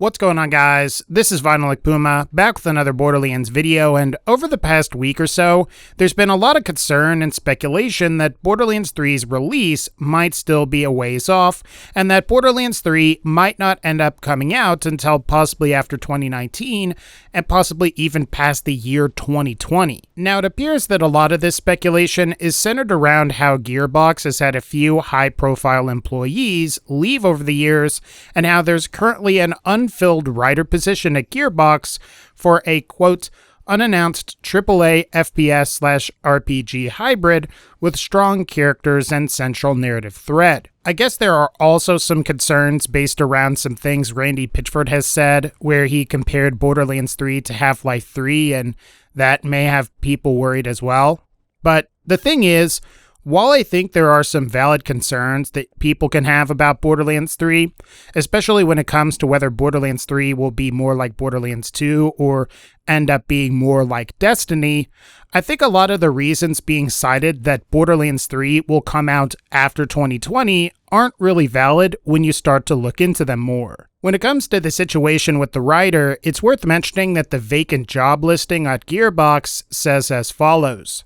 What's going on, guys? This is VinylicPuma, back with another Borderlands video, and over the past week or so, there's been a lot of concern and speculation that Borderlands 3's release might still be a ways off, and that Borderlands 3 might not end up coming out until possibly after 2019, and possibly even past the year 2020. Now, it appears that a lot of this speculation is centered around how Gearbox has had a few high-profile employees leave over the years, and how there's currently an unfilled writer position at Gearbox for a, quote, unannounced AAA FPS/RPG hybrid with strong characters and central narrative thread. I guess there are also some concerns based around some things Randy Pitchford has said, where he compared Borderlands 3 to Half-Life 3, and that may have people worried as well. But the thing is, while I think there are some valid concerns that people can have about Borderlands 3, especially when it comes to whether Borderlands 3 will be more like Borderlands 2 or end up being more like Destiny, I think a lot of the reasons being cited that Borderlands 3 will come out after 2020 aren't really valid when you start to look into them more. When it comes to the situation with the writer, it's worth mentioning that the vacant job listing at Gearbox says as follows.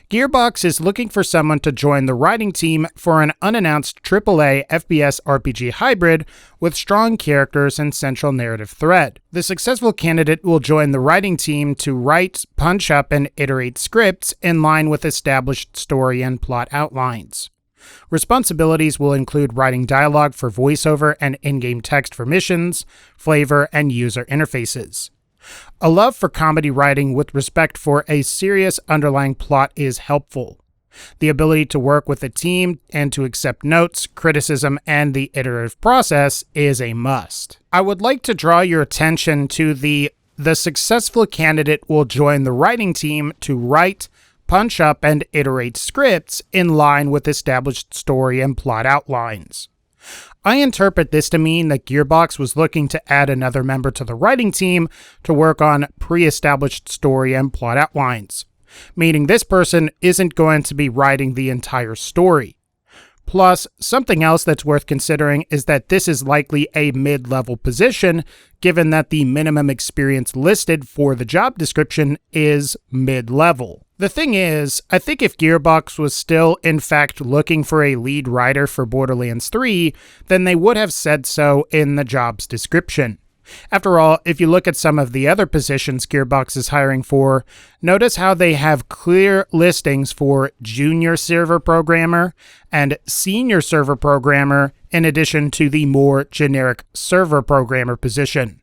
Gearbox is looking for someone to join the writing team for an unannounced AAA FPS RPG hybrid with strong characters and central narrative thread. The successful candidate will join the writing team to write, punch up, and iterate scripts in line with established story and plot outlines. Responsibilities will include writing dialogue for voiceover and in-game text for missions, flavor, and user interfaces. A love for comedy writing with respect for a serious underlying plot is helpful. The ability to work with a team and to accept notes, criticism, and the iterative process is a must. I would like to draw your attention to the successful candidate will join the writing team to write, punch up, and iterate scripts in line with established story and plot outlines. I interpret this to mean that Gearbox was looking to add another member to the writing team to work on pre-established story and plot outlines, meaning this person isn't going to be writing the entire story. Plus, something else that's worth considering is that this is likely a mid-level position, given that the minimum experience listed for the job description is mid-level. The thing is, I think if Gearbox was still, in fact, looking for a lead writer for Borderlands 3, then they would have said so in the job's description. After all, if you look at some of the other positions Gearbox is hiring for, notice how they have clear listings for junior server programmer and senior server programmer in addition to the more generic server programmer position.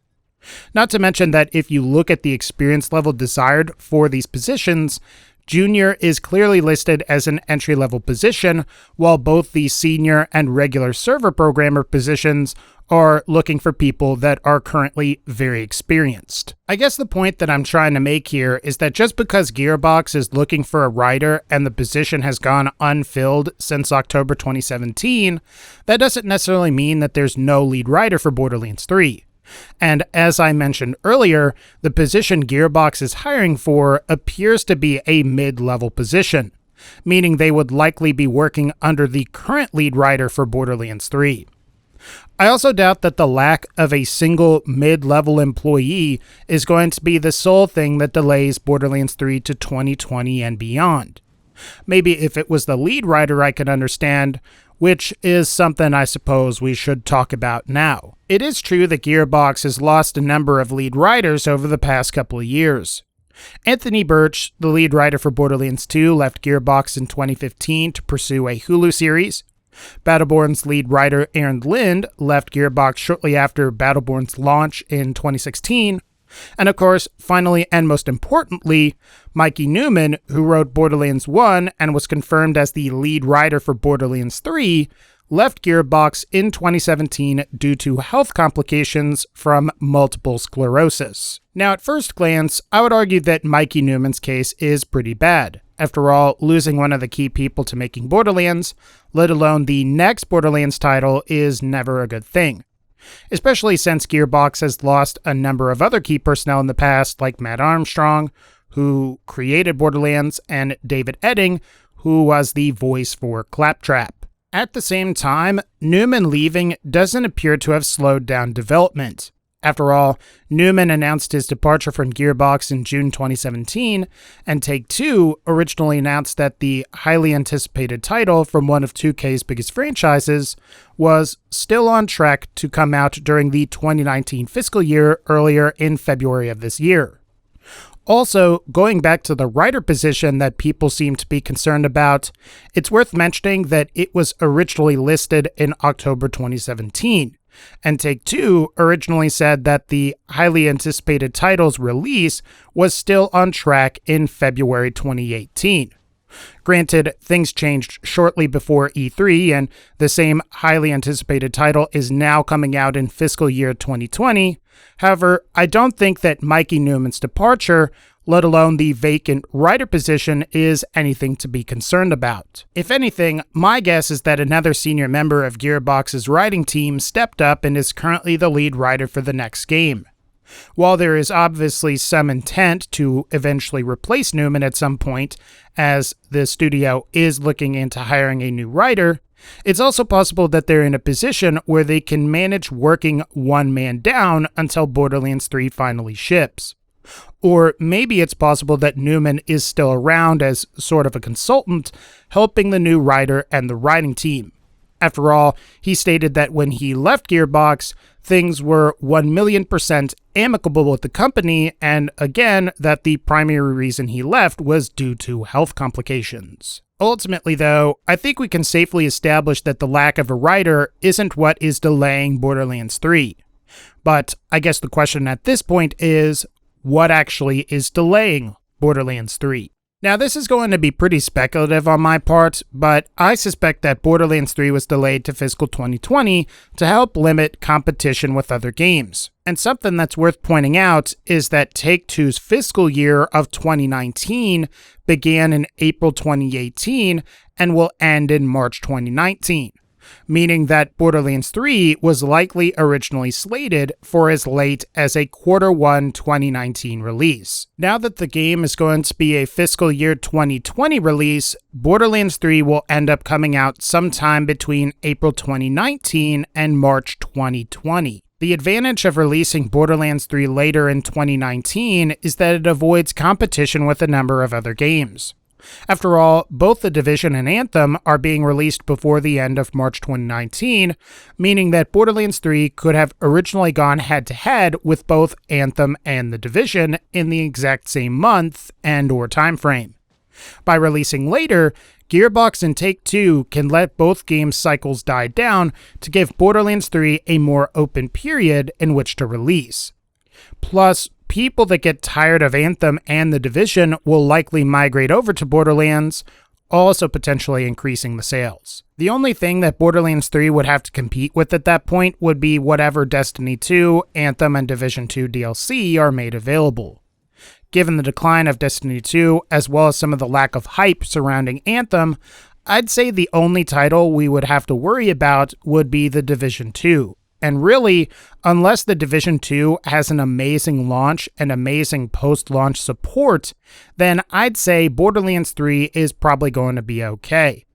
Not to mention that if you look at the experience level desired for these positions, Junior is clearly listed as an entry-level position, while both the senior and regular server programmer positions are looking for people that are currently very experienced. I guess the point that I'm trying to make here is that just because Gearbox is looking for a writer and the position has gone unfilled since October 2017, that doesn't necessarily mean that there's no lead writer for Borderlands 3. And as I mentioned earlier, the position Gearbox is hiring for appears to be a mid-level position, meaning they would likely be working under the current lead writer for Borderlands 3. I also doubt that the lack of a single mid-level employee is going to be the sole thing that delays Borderlands 3 to 2020 and beyond. Maybe if it was the lead writer I could understand, which is something I suppose we should talk about now. It is true that Gearbox has lost a number of lead writers over the past couple of years. Anthony Birch, the lead writer for Borderlands 2, left Gearbox in 2015 to pursue a Hulu series. Battleborn's lead writer Aaron Lind left Gearbox shortly after Battleborn's launch in 2016. And of course, finally and most importantly, Mikey Newman, who wrote Borderlands 1 and was confirmed as the lead writer for Borderlands 3, left Gearbox in 2017 due to health complications from multiple sclerosis. Now, at first glance, I would argue that Mikey Newman's case is pretty bad. After all, losing one of the key people to making Borderlands, let alone the next Borderlands title, is never a good thing. Especially since Gearbox has lost a number of other key personnel in the past, like Matt Armstrong, who created Borderlands, and David Edding, who was the voice for Claptrap. At the same time, Newman leaving doesn't appear to have slowed down development. After all, Newman announced his departure from Gearbox in June 2017, and Take-Two originally announced that the highly anticipated title from one of 2K's biggest franchises was still on track to come out during the 2019 fiscal year earlier in February of this year. Also, going back to the writer position that people seem to be concerned about, it's worth mentioning that it was originally listed in October 2017. And Take-Two originally said that the highly anticipated title's release was still on track in February 2018. Granted, things changed shortly before E3, and the same highly anticipated title is now coming out in fiscal year 2020. However, I don't think that Mikey Newman's departure, let alone the vacant writer position, is anything to be concerned about. If anything, my guess is that another senior member of Gearbox's writing team stepped up and is currently the lead writer for the next game. While there is obviously some intent to eventually replace Newman at some point, as the studio is looking into hiring a new writer, it's also possible that they're in a position where they can manage working one man down until Borderlands 3 finally ships. Or maybe it's possible that Newman is still around as sort of a consultant, helping the new writer and the writing team. After all, he stated that when he left Gearbox, things were 1,000,000% amicable with the company, and again, that the primary reason he left was due to health complications. Ultimately, though, I think we can safely establish that the lack of a writer isn't what is delaying Borderlands 3. But I guess the question at this point is, what actually is delaying Borderlands 3? Now, this is going to be pretty speculative on my part, but I suspect that Borderlands 3 was delayed to fiscal 2020 to help limit competition with other games. And something that's worth pointing out is that Take-Two's fiscal year of 2019 began in April 2018 and will end in March 2019. Meaning that Borderlands 3 was likely originally slated for as late as a Q1 2019 release. Now that the game is going to be a fiscal year 2020 release, Borderlands 3 will end up coming out sometime between April 2019 and March 2020. The advantage of releasing Borderlands 3 later in 2019 is that it avoids competition with a number of other games. After all, both The Division and Anthem are being released before the end of March 2019, meaning that Borderlands 3 could have originally gone head-to-head with both Anthem and The Division in the exact same month and/or timeframe. By releasing later, Gearbox and Take-Two can let both games' cycles die down to give Borderlands 3 a more open period in which to release. Plus, people that get tired of Anthem and The Division will likely migrate over to Borderlands, also potentially increasing the sales. The only thing that Borderlands 3 would have to compete with at that point would be whatever Destiny 2, Anthem, and Division 2 DLC are made available. Given the decline of Destiny 2, as well as some of the lack of hype surrounding Anthem, I'd say the only title we would have to worry about would be The Division 2. And really, unless The Division 2 has an amazing launch and amazing post-launch support, then I'd say Borderlands 3 is probably going to be okay.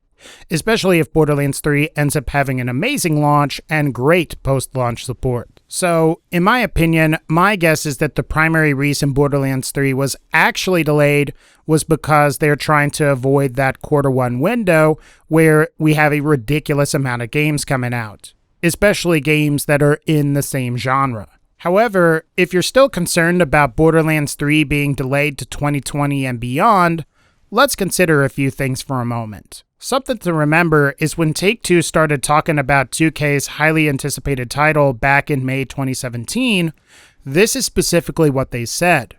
Especially if Borderlands 3 ends up having an amazing launch and great post-launch support. So, in my opinion, my guess is that the primary reason Borderlands 3 was actually delayed was because they're trying to avoid that Q1 window where we have a ridiculous amount of games coming out, especially games that are in the same genre. However, if you're still concerned about Borderlands 3 being delayed to 2020 and beyond, let's consider a few things for a moment. Something to remember is when Take-Two started talking about 2K's highly anticipated title back in May 2017, this is specifically what they said.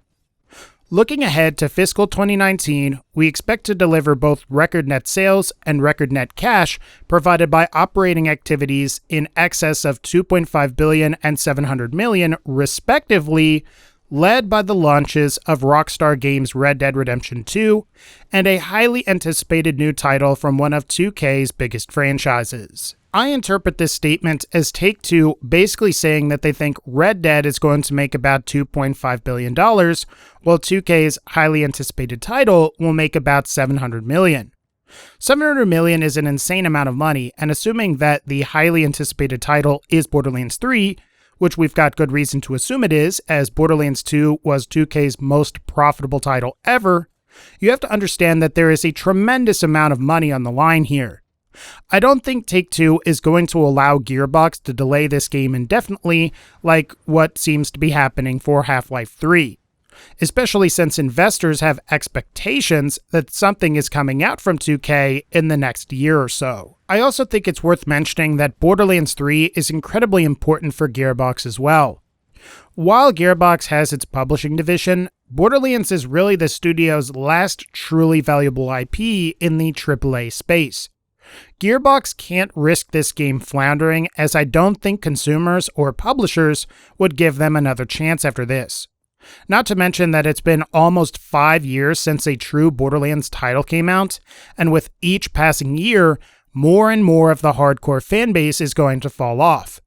Looking ahead to fiscal 2019, we expect to deliver both record net sales and record net cash provided by operating activities in excess of $2.5 billion and $700 million, respectively, led by the launches of Rockstar Games' Red Dead Redemption 2 and a highly anticipated new title from one of 2K's biggest franchises. I interpret this statement as Take-Two basically saying that they think Red Dead is going to make about $2.5 billion, while 2K's highly anticipated title will make about $700 million. $700 million is an insane amount of money, and assuming that the highly anticipated title is Borderlands 3, which we've got good reason to assume it is, as Borderlands 2 was 2K's most profitable title ever, you have to understand that there is a tremendous amount of money on the line here. I don't think Take-Two is going to allow Gearbox to delay this game indefinitely like what seems to be happening for Half-Life 3, especially since investors have expectations that something is coming out from 2K in the next year or so. I also think it's worth mentioning that Borderlands 3 is incredibly important for Gearbox as well. While Gearbox has its publishing division, Borderlands is really the studio's last truly valuable IP in the AAA space. Gearbox can't risk this game floundering, as I don't think consumers or publishers would give them another chance after this. Not to mention that it's been almost 5 years since a true Borderlands title came out, and with each passing year, more and more of the hardcore fanbase is going to fall off.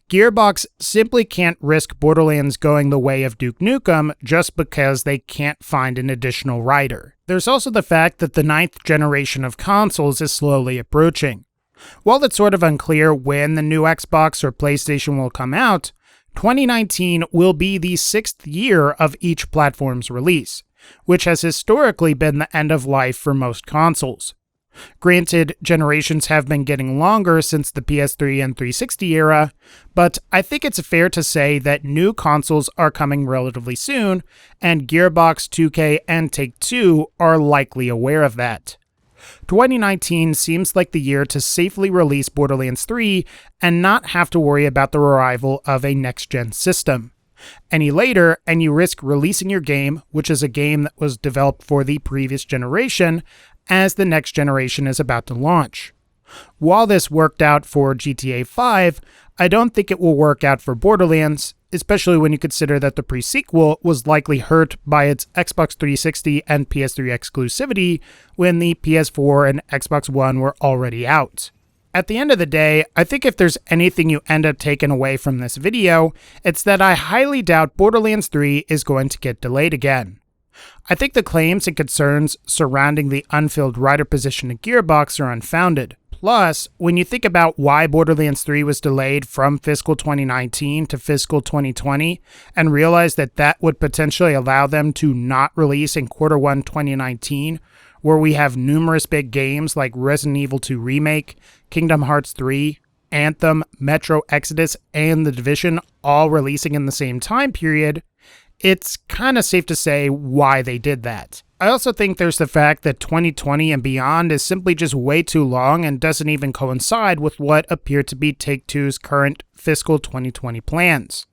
Gearbox simply can't risk Borderlands going the way of Duke Nukem just because they can't find an additional writer. There's also the fact that the 9th generation of consoles is slowly approaching. While it's sort of unclear when the new Xbox or PlayStation will come out, 2019 will be the 6th year of each platform's release, which has historically been the end of life for most consoles. Granted, generations have been getting longer since the PS3 and 360 era, but I think it's fair to say that new consoles are coming relatively soon, and Gearbox, 2K, and Take-Two are likely aware of that. 2019 seems like the year to safely release Borderlands 3 and not have to worry about the arrival of a next-gen system. Any later, and you risk releasing your game, which is a game that was developed for the previous generation, as the next generation is about to launch. While this worked out for GTA 5, I don't think it will work out for Borderlands, especially when you consider that the pre-sequel was likely hurt by its Xbox 360 and PS3 exclusivity when the PS4 and Xbox One were already out. At the end of the day, I think if there's anything you end up taking away from this video, it's that I highly doubt Borderlands 3 is going to get delayed again. I think the claims and concerns surrounding the unfilled writer position at Gearbox are unfounded. Plus, when you think about why Borderlands 3 was delayed from fiscal 2019 to fiscal 2020, and realize that that would potentially allow them to not release in Q1 2019, where we have numerous big games like Resident Evil 2 Remake, Kingdom Hearts 3, Anthem, Metro Exodus, and The Division all releasing in the same time period, it's kind of safe to say why they did that. I also think there's the fact that 2020 and beyond is simply just way too long and doesn't even coincide with what appear to be Take-Two's current fiscal 2020 plans.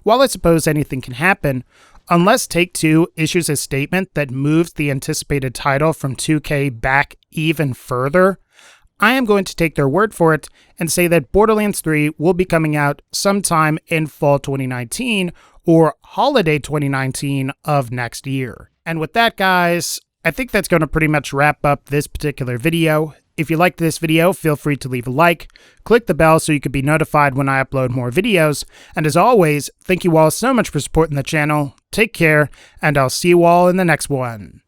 While I suppose anything can happen, unless Take-Two issues a statement that moves the anticipated title from 2K back even further, I am going to take their word for it and say that Borderlands 3 will be coming out sometime in fall 2019 or holiday 2019 of next year. And with that, guys, I think that's going to pretty much wrap up this particular video. If you liked this video, feel free to leave a like, click the bell so you can be notified when I upload more videos, and as always, thank you all so much for supporting the channel, take care, and I'll see you all in the next one.